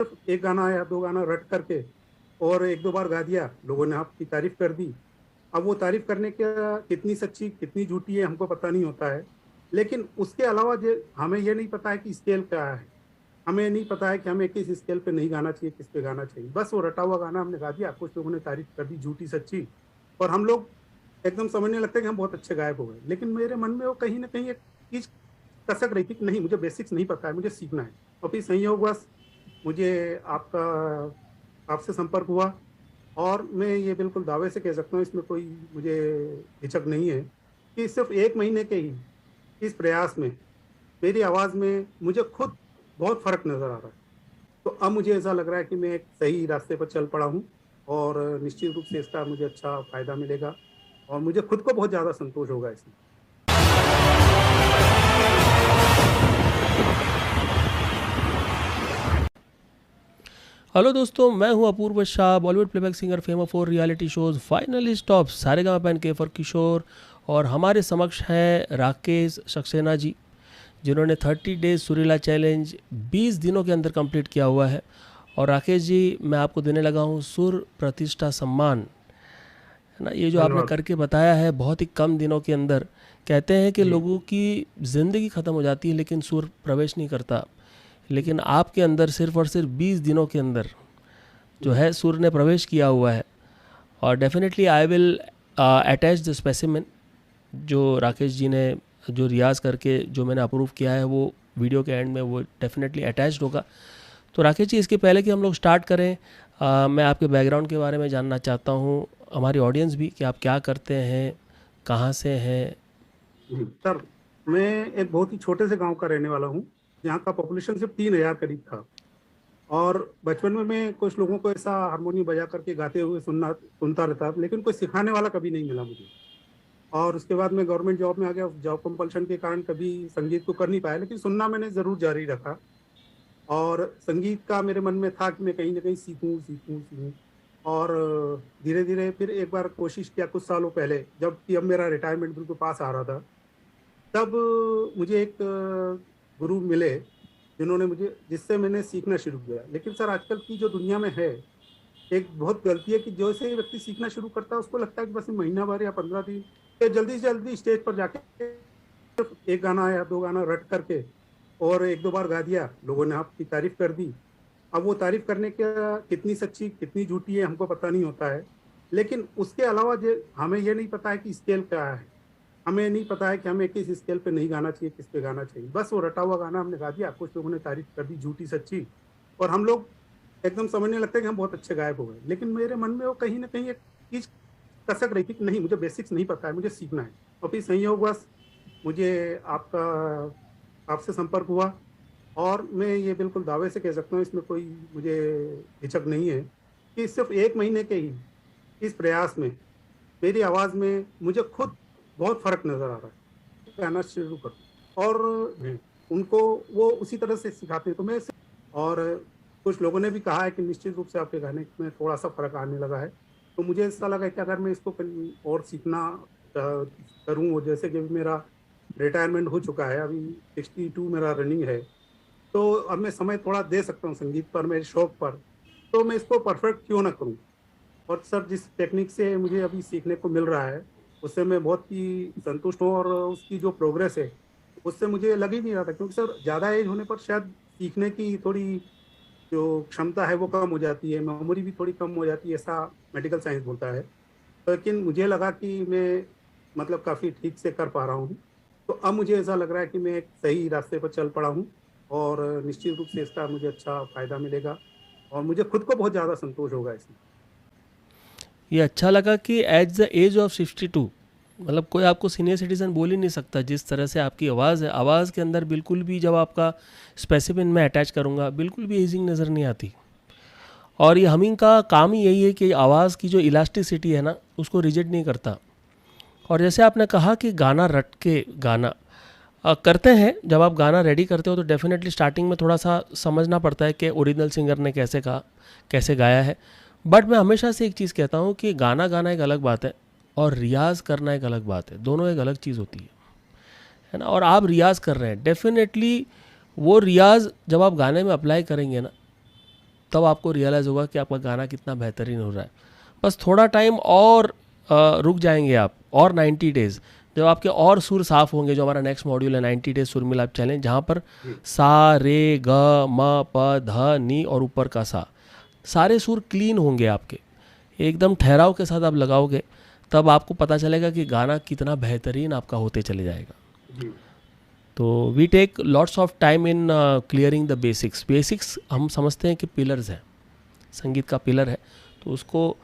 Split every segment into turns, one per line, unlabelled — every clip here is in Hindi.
सिर्फ एक गाना या दो गाना रट करके और एक दो बार गा दिया, लोगों ने आपकी तारीफ कर दी। अब वो तारीफ करने का कितनी सच्ची कितनी झूठी है हमको पता नहीं होता है, लेकिन उसके अलावा जो हमें ये नहीं पता है कि स्केल क्या है। हमें नहीं पता है कि हमें किस स्केल पे नहीं गाना चाहिए, किस पे गाना चाहिए। बस वो रटा हुआ गाना हमने गा दिया, कुछ लोगों ने तारीफ कर दी झूठी सच्ची, और हम लोग एकदम समझने लगते हैं कि हम बहुत अच्छे गायक हो गए। लेकिन मेरे मन में वो कहीं ना कहीं एक चीज कसक रही थी कि नहीं, मुझे बेसिक्स नहीं पता है, मुझे सीखना है। और फिर संयोगवश मुझे आपका आपसे संपर्क हुआ, और मैं ये बिल्कुल दावे से कह सकता हूँ, इसमें कोई मुझे हिचक नहीं है, कि सिर्फ 1 महीने के ही इस प्रयास में मेरी आवाज़ में मुझे खुद बहुत फ़र्क नज़र आ रहा है। तो अब मुझे ऐसा लग रहा है कि मैं एक सही रास्ते पर चल पड़ा हूँ, और निश्चित रूप से इसका मुझे अच्छा फ़ायदा मिलेगा, और मुझे खुद को बहुत ज़्यादा संतोष होगा इसमें।
हेलो दोस्तों, मैं हूं Apurva Shah, Bollywood playback singer, famous for reality shows, finalist of Saregama के फॉर किशोर। और हमारे समक्ष हैं राकेश सक्सेना जी, जिन्होंने 30 डेज सुरीला चैलेंज 20 दिनों के अंदर कंप्लीट किया हुआ है। और राकेश जी, मैं आपको देने लगा हूं सुर प्रतिष्ठा सम्मान, है ना। ये जो आपने
धन्यवाद।
करके बताया है बहुत ही कम दिनों के अंदर, कहते हैं कि
जी।
लोगों की ज़िंदगी ख़त्म हो जाती है लेकिन सुर प्रवेश नहीं करता, लेकिन आपके अंदर सिर्फ और सिर्फ 20 दिनों के अंदर जो
जी।
है सुर ने प्रवेश किया हुआ है। और definitely I will attach the specimen जो राकेश जी ने जो रियाज़ करके जो मैंने अप्रूव किया है, वो वीडियो के एंड में वो डेफिनेटली अटैच्ड होगा। तो राकेश जी, इसके पहले कि हम लोग स्टार्ट करें, मैं आपके बैकग्राउंड के बारे में जानना चाहता हूँ, हमारी ऑडियंस भी, कि आप क्या करते हैं, कहाँ से हैं।
जी सर, मैं एक बहुत ही छोटे से गांव का रहने वाला हूं, जहां का पॉपुलेशन सिर्फ 3,000 करीब था। और बचपन में मैं कुछ लोगों को ऐसा हारमोनियम बजा करके गाते हुए सुनता रहता, लेकिन कोई सिखाने वाला कभी नहीं मिला मुझे। और उसके बाद मैं गवर्नमेंट जॉब में आ गया, जॉब कंपल्शन के कारण कभी संगीत को कर नहीं पाया, लेकिन सुनना मैंने ज़रूर जारी रखा। और संगीत का मेरे मन में था कि मैं कहीं ना कहीं सीखूं सीखूं सीखूं। और धीरे धीरे फिर एक बार कोशिश किया कुछ सालों पहले, जब कि अब मेरा रिटायरमेंट बिल्कुल पास आ रहा था। तब मुझे एक गुरु मिले, जिन्होंने मुझे जिससे मैंने सीखना शुरू किया। लेकिन सर, आजकल की जो दुनिया में है, एक बहुत गलती है कि जैसे ही व्यक्ति सीखना शुरू करता है, उसको लगता है कि बस महीना भर या 15 दिन या जल्दी से जल्दी स्टेज पर जाके सिर्फ एक गाना या दो गाना रट करके और एक दो बार गा दिया, लोगों ने आपकी तारीफ कर दी। अब वो तारीफ करने का कितनी सच्ची कितनी झूठी है हमको पता नहीं होता है, लेकिन उसके अलावा जो हमें ये नहीं पता है कि स्केल क्या है। हमें नहीं पता है कि हमें किस स्केल पे नहीं गाना चाहिए, किस पे गाना चाहिए। बस वो रटा हुआ गाना हमने गा दिया, कुछ लोगों ने तारीफ कर दी झूठी सच्ची, और हम लोग एकदम समझने लगते हैं कि हम बहुत अच्छे गायक हो गए। लेकिन मेरे मन में वो कहीं ना कहीं एक चीज कसक रही थी कि नहीं, मुझे बेसिक्स नहीं पता है, मुझे सीखना है। और फिर संयोगवश मुझे आपका आपसे संपर्क हुआ, और मैं ये बिल्कुल दावे से कह सकता हूँ, इसमें कोई मुझे हिचक नहीं है, कि सिर्फ 1 महीने के ही इस प्रयास में मेरी आवाज़ में मुझे खुद बहुत फ़र्क नज़र आ रहा है। गाना शुरू कर दूँ, और उनको वो उसी तरह से सिखाते हैं, तो मैं और कुछ लोगों ने भी कहा है कि निश्चित रूप से आपके गाने में थोड़ा-सा फ़र्क आने लगा है। तो मुझे ऐसा लगा कि अगर मैं इसको कहीं और सीखना करूँ, जैसे कि अभी मेरा रिटायरमेंट हो चुका है, अभी 62 मेरा रनिंग है, तो अब मैं समय थोड़ा दे सकता हूँ संगीत पर, मेरे शौक पर, तो मैं इसको परफेक्ट क्यों ना करूँ। और सर, जिस टेक्निक से मुझे अभी सीखने को मिल रहा है, उससे मैं बहुत ही संतुष्ट हूँ, और उसकी जो प्रोग्रेस है, उससे मुझे लग ही नहीं रहा था, क्योंकि सर ज़्यादा एज होने पर शायद सीखने की थोड़ी जो क्षमता है वो कम हो जाती है, मेमोरी भी थोड़ी कम हो जाती है, ऐसा मेडिकल साइंस बोलता है। लेकिन मुझे लगा कि मैं मतलब काफ़ी ठीक से कर पा रहा हूँ। तो अब मुझे ऐसा लग रहा है कि मैं एक सही रास्ते पर चल पड़ा हूँ, और निश्चित रूप से इसका मुझे अच्छा फ़ायदा मिलेगा, और मुझे खुद को बहुत ज़्यादा संतोष होगा इसमें।
ये अच्छा लगा कि एट द एज ऑफ 62, मतलब कोई आपको सीनियर सिटीज़न बोल ही नहीं सकता। जिस तरह से आपकी आवाज़ है, आवाज़ के अंदर बिल्कुल भी, जब आपका स्पेसिफिन में अटैच करूँगा, बिल्कुल भी एजिंग नज़र नहीं आती। और ये हमिंग का काम ही यही है कि आवाज़ की जो इलास्टिसिटी है ना, उसको रिजेक्ट नहीं करता। और जैसे आपने कहा कि गाना रट के गाना करते हैं, जब आप गाना रेडी करते हो तो डेफिनेटली स्टार्टिंग में थोड़ा सा समझना पड़ता है कि ओरिजिनल सिंगर ने कैसे कहा, कैसे गाया है। बट मैं हमेशा से एक चीज़ कहता हूँ कि गाना गाना एक अलग बात है और रियाज़ करना एक अलग बात है, दोनों एक अलग चीज़ होती है ना। और आप रियाज़ कर रहे हैं, डेफिनेटली वो रियाज़ जब आप गाने में अप्लाई करेंगे ना, तब आपको रियलाइज़ होगा कि आपका गाना कितना बेहतरीन हो रहा है। बस थोड़ा टाइम और रुक जाएंगे आप, और 90 डेज़ जब आपके और सुर साफ़ होंगे, जो हमारा नेक्स्ट मॉड्यूल है 90 डेज सुर मिलाप चैलेंज, जहाँ पर
जी
सा रे ग म प ध नी और ऊपर का सा, सारे सुर क्लीन होंगे आपके, एकदम ठहराव के साथ आप लगाओगे, तब आपको पता चलेगा कि गाना कितना बेहतरीन आपका होते चले जाएगा।
जी
तो we take lots of time in clearing the basics. Basics हम समझते हैं कि पिलर्स हैं, संगीत का पिलर है, तो उसको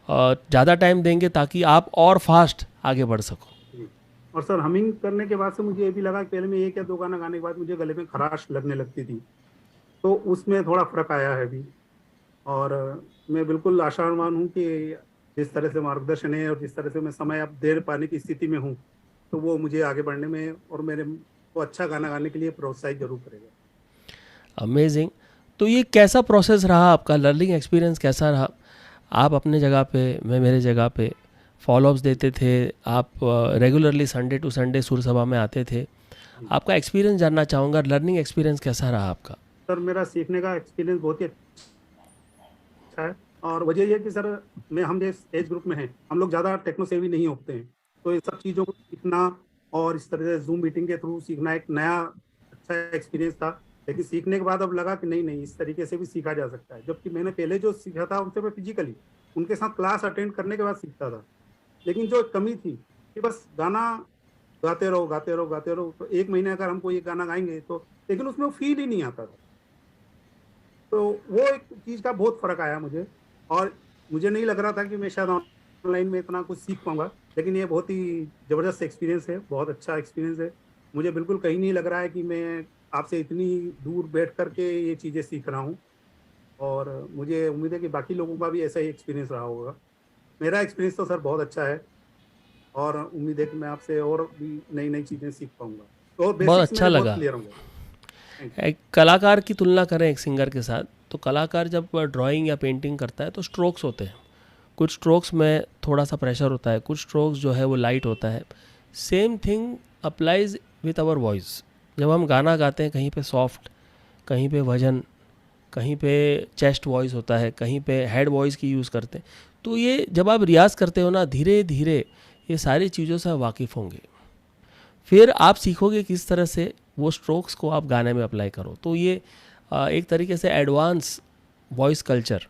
ज़्यादा टाइम देंगे ताकि आप और फास्ट आगे बढ़ सको।
जी। और सर हमिंग करने के बाद से मुझे ये भी लगा कि पहले में एक या दो गाना गाने के बाद मुझे गले में खराश लगने लगती थी, तो उसमें थोड़ा फर्क आया है अभी। और मैं बिल्कुल आशावान हूँ कि जिस तरह से मार्गदर्शन है और जिस तरह से मैं समय अब दे पाने की स्थिति में हूँ, तो वो मुझे आगे बढ़ने में और मेरे को अच्छा गाना गाने के लिए प्रोत्साहित जरूर करेगा।
अमेजिंग। तो ये कैसा प्रोसेस रहा आपका, लर्निंग एक्सपीरियंस कैसा रहा? आप अपने जगह पे, मैं मेरे जगह पे, फॉलोअप्स देते थे, आप रेगुलरली संडे टू संडे सुर सभा में आते थे। आपका एक्सपीरियंस जानना चाहूँगा, लर्निंग एक्सपीरियंस कैसा रहा आपका?
सर मेरा सीखने का एक्सपीरियंस बहुत ही अच्छा है, और वजह यह है कि सर हम जिस एज ग्रुप में हैं, हम लोग ज़्यादा टेक्नो सेवी नहीं होते हैं, तो ये सब चीज़ों को सीखना और इस तरह से जूम मीटिंग के थ्रू सीखना एक नया अच्छा एक्सपीरियंस था। लेकिन सीखने के बाद अब लगा कि नहीं नहीं, इस तरीके से भी सीखा जा सकता है। जबकि मैंने पहले जो सीखा था उनसे मैं फिजिकली उनके साथ क्लास अटेंड करने के बाद सीखता था, लेकिन जो कमी थी कि बस गाना गाते रहो गाते रहो गाते रहो, तो एक महीने अगर हमको ये गाना गाएंगे तो, लेकिन उसमें वो फील ही नहीं आता था। तो वो एक चीज़ का बहुत फ़र्क आया मुझे, और मुझे नहीं लग रहा था कि मैं शायद ऑनलाइन में इतना कुछ सीख पाऊँगा, लेकिन ये बहुत ही ज़बरदस्त एक्सपीरियंस है, बहुत अच्छा एक्सपीरियंस है। मुझे बिल्कुल कहीं नहीं लग रहा है कि मैं आपसे इतनी दूर बैठ कर के ये चीज़ें सीख रहा हूँ, और मुझे उम्मीद है कि बाकी लोगों का भी ऐसा ही एक्सपीरियंस रहा होगा। मेरा एक्सपीरियंस तो सर बहुत अच्छा है, और उम्मीद है कि मैं आपसे और भी नई-नई चीज़ें सीख पाऊँगा। और
बहुत
बेसिक्स
अच्छा
मेरे बहुत
लगा।
क्लियर होंगे। Thank you.
एक कलाकार की तुलना करें एक सिंगर के साथ, तो कलाकार जब ड्राइंग या पेंटिंग करता है तो स्ट्रोक्स होते हैं, कुछ स्ट्रोक्स में थोड़ा सा प्रेशर होता है, कुछ स्ट्रोक्स जो है वो लाइट होता है। Same thing applies with our voice. जब हम गाना गाते हैं, कहीं पे सॉफ्ट, कहीं पे भजन, कहीं पे चेस्ट वॉइस होता है, कहीं पे हेड वॉइस की यूज़ करते हैं, तो ये जब आप रियाज़ करते हो ना, धीरे धीरे ये सारी चीज़ों से वाकिफ़ होंगे, फिर आप सीखोगे किस तरह से वो स्ट्रोक्स को आप गाने में अप्लाई करो। तो ये एक तरीके से एडवांस वॉइस कल्चर,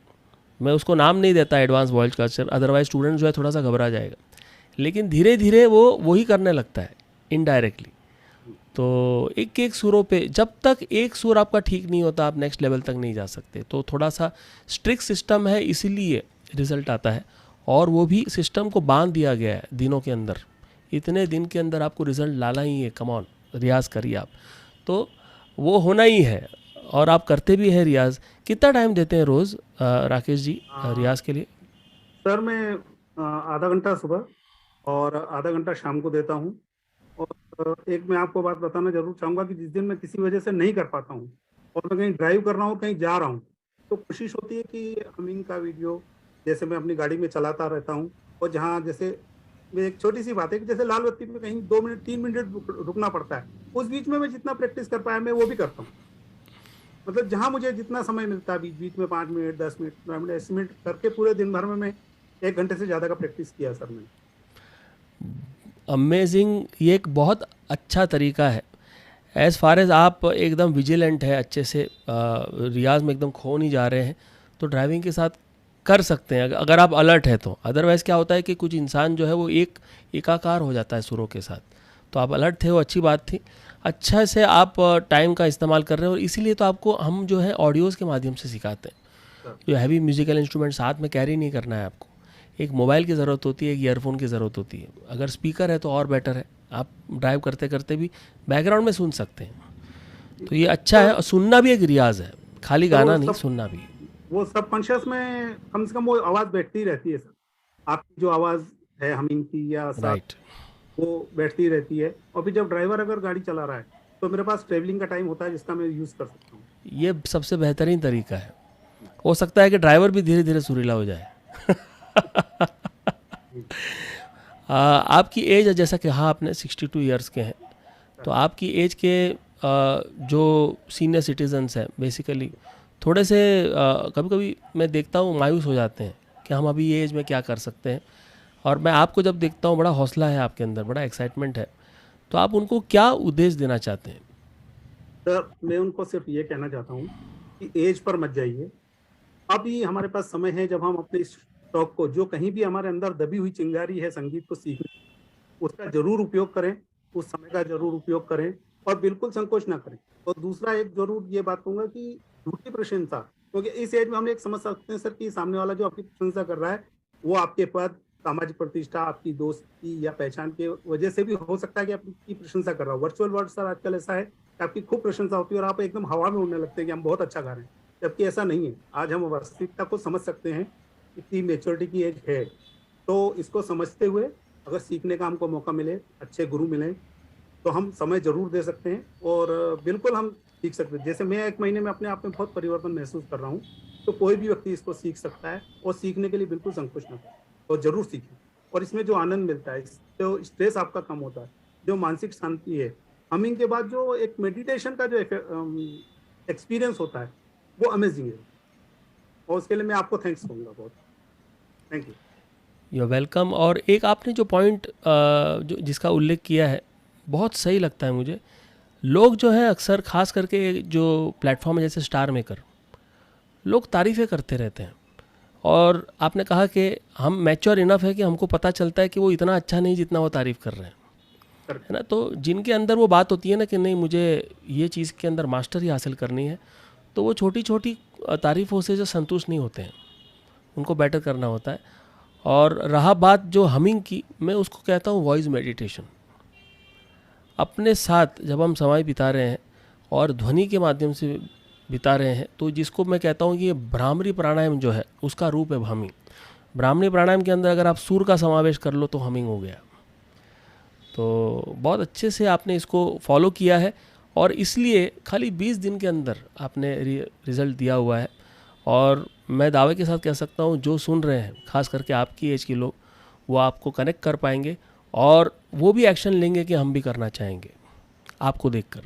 मैं उसको नाम नहीं देता advance voice culture, otherwise student जो है थोड़ा सा घबरा जाएगा, लेकिन धीरे धीरे वो वही करने लगता है इनडायरेक्टली। तो एक एक सुरों पे, जब तक एक सुर आपका ठीक नहीं होता आप नेक्स्ट लेवल तक नहीं जा सकते। तो थोड़ा सा स्ट्रिक्ट सिस्टम है, इसीलिए रिज़ल्ट आता है, और वो भी सिस्टम को बांध दिया गया है दिनों के अंदर। इतने दिन के अंदर आपको रिज़ल्ट लाना ही है, कम ऑन, रियाज़ करिए आप, तो वो होना ही है। और आप करते भी हैं रियाज़। कितना टाइम देते हैं रोज़ राकेश जी रियाज़ के लिए?
सर मैं आधा घंटा सुबह और आधा घंटा शाम को देता हूँ। और एक मैं आपको बात बताना ज़रूर चाहूँगा कि जिस दिन मैं किसी वजह से नहीं कर पाता हूँ और मैं कहीं ड्राइव कर रहा हूँ, कहीं जा रहा हूँ, तो कोशिश होती है कि हमिंग का वीडियो जैसे मैं अपनी गाड़ी में चलाता रहता हूँ, और जहाँ जैसे मैं एक छोटी-सी बात है कि जैसे लाल बत्ती पे कहीं 2 मिनट 3 मिनट रुकना पड़ता है, उस बीच में मैं जितना प्रैक्टिस कर पाया मैं वो भी करता हूँ। मतलब जहाँ मुझे जितना समय मिलता है बीच-बीच में 5 मिनट, 10 मिनट, 15 मिनट एस्टिमेट करके पूरे दिन भर में मैं 1 घंटे से ज़्यादा का प्रैक्टिस किया सर मैंने।
अमेजिंग, ये एक बहुत अच्छा तरीका है। एज़ फार एज़ आप एकदम विजिलेंट है, अच्छे से रियाज़ में एकदम खो नहीं जा रहे हैं, तो ड्राइविंग के साथ कर सकते हैं अगर आप अलर्ट है तो। अदरवाइज़ क्या होता है कि कुछ इंसान जो है वो एकाकार हो जाता है सुरों के साथ। तो आप अलर्ट थे, वो अच्छी बात थी। अच्छा से आप टाइम का इस्तेमाल कर रहे हो, और इसीलिए तो आपको हम जो है ऑडियोज़ के माध्यम से सिखाते हैं। जो हैवी म्यूज़िकल इंस्ट्रूमेंट साथ में कैरी नहीं करना है आपको। एक मोबाइल की ज़रूरत होती है, एक ईयरफोन की ज़रूरत होती है। अगर स्पीकर है तो और बेटर है, आप ड्राइव करते करते भी बैकग्राउंड में सुन सकते हैं। तो ये अच्छा है, और सुनना भी एक रियाज़ है, खाली
सर
गाना नहीं, सुनना भी।
वो सबकॉन्शियस में कम से कम वो आवाज़ बैठती रहती है सर। आपकी जो आवाज़ है हमिंग की या सा,
राइट।
वो बैठती रहती है। और फिर जब ड्राइवर अगर गाड़ी चला रहा है, तो मेरे पास ट्रैवलिंग का टाइम होता है जिसका मैं यूज़ कर सकता हूँ।
ये सबसे बेहतरीन तरीका है। हो सकता है कि ड्राइवर भी धीरे धीरे सुरीला हो जाए। आपकी एज है, जैसा कि हाँ आपने 62 ईयर्स के हैं, तो आपकी एज के जो सीनियर सिटीजन्स हैं बेसिकली, थोड़े से कभी कभी मैं देखता हूँ मायूस हो जाते हैं कि हम अभी ये एज में क्या कर सकते हैं। और मैं आपको जब देखता हूँ बड़ा हौसला है आपके अंदर, बड़ा एक्साइटमेंट है, तो आप उनको क्या उद्देश्य देना चाहते हैं?
सर मैं उनको सिर्फ ये कहना चाहता हूँ कि एज पर मत जाइए। अभी हमारे पास समय है जब हम अपने इस शौक को, जो कहीं भी हमारे अंदर दबी हुई चिंगारी है संगीत को सीखने, उसका जरूर उपयोग करें, उस समय का जरूर उपयोग करें और बिल्कुल संकोच ना करें। और दूसरा एक जरूर ये बात कहूंगा कि झूठी प्रशंसा, क्योंकि इस एज में हम एक समझ सकते हैं सर कि सामने वाला जो आपकी प्रशंसा कर रहा है वो आपके पद, सामाजिक प्रतिष्ठा, आपकी दोस्ती या पहचान के वजह से भी हो सकता है कि आपकी प्रशंसा कर रहा हो। वर्चुअल वर्ल्ड सर आजकल ऐसा है कि आपकी खूब प्रशंसा होती है और आप एकदम हवा में उड़ने लगते हैं कि हम बहुत अच्छा गा रहे हैं, जबकि ऐसा नहीं है। आज हम वास्तविकता को समझ सकते हैं, इतनी मेच्योरिटी की एज है, तो इसको समझते हुए अगर सीखने का हमको मौका मिले, अच्छे गुरु मिले, तो हम समय जरूर दे सकते हैं और बिल्कुल हम सीख सकते हैं। जैसे मैं 1 महीने में अपने आप में बहुत परिवर्तन महसूस कर रहा हूँ, तो कोई भी व्यक्ति इसको सीख सकता है और सीखने के लिए बिल्कुल संकोच ना करें और जरूर सीखें। और इसमें जो आनंद मिलता है, जो स्ट्रेस आपका कम होता है, जो मानसिक शांति है, हमिंग के बाद जो एक मेडिटेशन का जो एक्सपीरियंस होता है, वो अमेजिंग है। और उसके लिए मैं आपको थैंक्स कहूँगा बहुत। Thank you.
You welcome. और एक आपने जो पॉइंट जो जिसका उल्लेख किया है बहुत सही लगता है मुझे। लोग जो है अक्सर खास करके जो प्लेटफॉर्म है जैसे स्टार मेकर, लोग तारीफ़ें करते रहते हैं। और आपने कहा कि हम मैच्योर इनफ है कि हमको पता चलता है कि वो इतना अच्छा नहीं जितना वो तारीफ़ कर रहे हैं, है ना। तो जिनके अंदर वो बात होती है ना कि नहीं मुझे ये चीज़ के अंदर मास्टरी हासिल करनी है, तो वो छोटी छोटी तारीफ़ों से जो संतुष्ट नहीं होते हैं, उनको बेटर करना होता है। और रहा बात जो हमिंग की, मैं उसको कहता हूँ वॉइस मेडिटेशन। अपने साथ जब हम समय बिता रहे हैं और ध्वनि के माध्यम से बिता रहे हैं, तो जिसको मैं कहता हूँ कि ये भ्रामरी प्राणायाम जो है उसका रूप है हमिंग। भ्रामरी प्राणायाम के अंदर अगर आप सुर का समावेश कर लो तो हमिंग हो गया। तो बहुत अच्छे से आपने इसको फॉलो किया है और इसलिए खाली 20 दिन के अंदर आपने रिज़ल्ट दिया हुआ है। और मैं दावे के साथ कह सकता हूँ जो सुन रहे हैं, खास करके आपकी एज के लोग, वो आपको कनेक्ट कर पाएंगे और वो भी एक्शन लेंगे कि हम भी करना चाहेंगे आपको देखकर।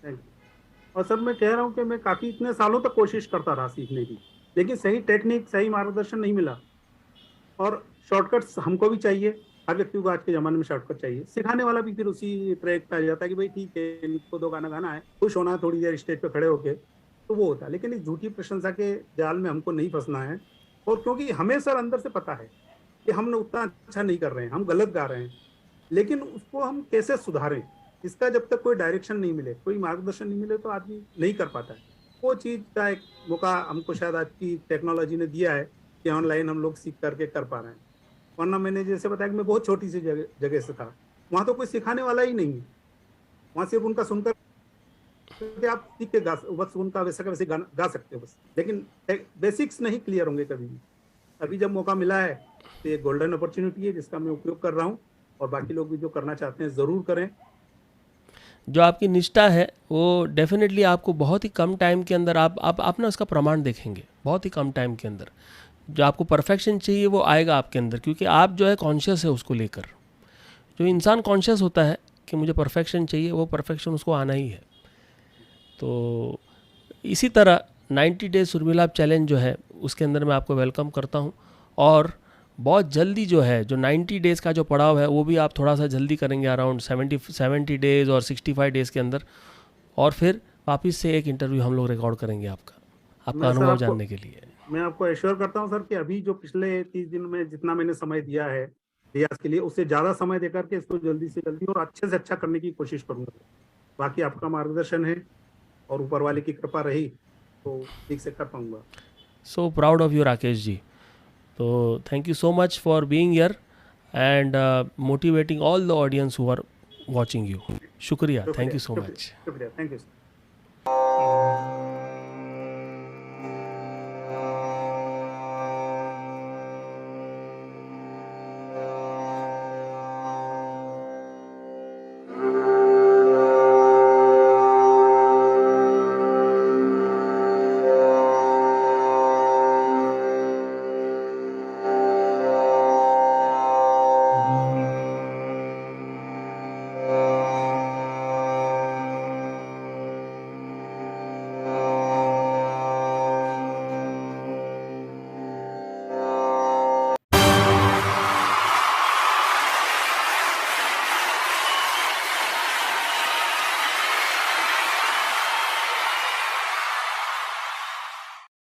Thank you. और सर मैं कह रहा हूँ कि मैं काफ़ी इतने सालों तक कोशिश करता रहा सीखने की, लेकिन सही टेक्निक, सही मार्गदर्शन नहीं मिला। और शॉर्टकट्स हमको भी चाहिए, हर व्यक्ति को आज के ज़माने में शॉर्टकट चाहिए। सिखाने वाला भी फिर उसी ट्रैक पे आ जाता है कि भाई ठीक है, इनको 2 गाना गाना है, खुश होना है थोड़ी देर स्टेज पे खड़े होके, तो वो होता है। लेकिन इस झूठी प्रशंसा के जाल में हमको नहीं फंसना है। और क्योंकि हमें सर अंदर से पता है कि हम उतना अच्छा नहीं कर रहे हैं, हम गलत गा रहे हैं, लेकिन उसको हम कैसे सुधारें, इसका जब तक कोई डायरेक्शन नहीं मिले, कोई मार्गदर्शन नहीं मिले, तो आदमी नहीं कर पाता है। वो चीज़ का एक मौका हमको शायद आज की टेक्नोलॉजी ने दिया है कि ऑनलाइन हम लोग सीख करके कर पा रहे हैं। वरना मैंने जैसे बताया कि मैं बहुत छोटी सी जगह से था, वहाँ तो कोई सिखाने वाला ही नहीं है। वहाँ सिर्फ उनका सुनकर के आप सीख के बस उनका वैसा का वैसे गा सकते हो बस, लेकिन बेसिक्स नहीं क्लियर होंगे कभी भी। अभी जब मौका मिला है तो ये गोल्डन अपॉर्चुनिटी है जिसका मैं उपयोग कर रहा हूँ, और बाकी लोग भी जो करना चाहते हैं ज़रूर करें।
जो आपकी निष्ठा है वो डेफिनेटली आपको बहुत ही कम टाइम के अंदर आप ना उसका प्रमाण देखेंगे। बहुत ही कम टाइम के अंदर जो आपको परफेक्शन चाहिए वो आएगा आपके अंदर, क्योंकि आप जो है कॉन्शियस है उसको लेकर। जो इंसान कॉन्शियस होता है कि मुझे परफेक्शन चाहिए, वो परफेक्शन उसको आना ही है। तो इसी तरह 90 डेज सुरभिलाभ चैलेंज जो है उसके अंदर मैं आपको वेलकम करता हूँ। और बहुत जल्दी जो है जो 90 डेज़ का जो पड़ाव है वो भी आप थोड़ा सा जल्दी करेंगे, अराउंड 70 डेज़ और 65 डेज़ के अंदर। और फिर वापस से एक इंटरव्यू हम लोग रिकॉर्ड करेंगे आपका अनुभव जानने के लिए।
मैं आपको एश्योर करता हूं सर कि अभी जो पिछले 30 दिन में जितना मैंने समय दिया है रियाज के लिए, उससे ज़्यादा समय देकर के इसको जल्दी से जल्दी और अच्छे से अच्छा करने की कोशिश करूंगा। बाकी आपका मार्गदर्शन है और ऊपर वाले की कृपा रही तो ठीक से कर पाऊंगा।
So proud of you Rakesh ji. तो thank you so much for being here and motivating all the audience who are watching you. शुक्रिया, थैंक यू सो मच।
शुक्रिया, थैंक यू।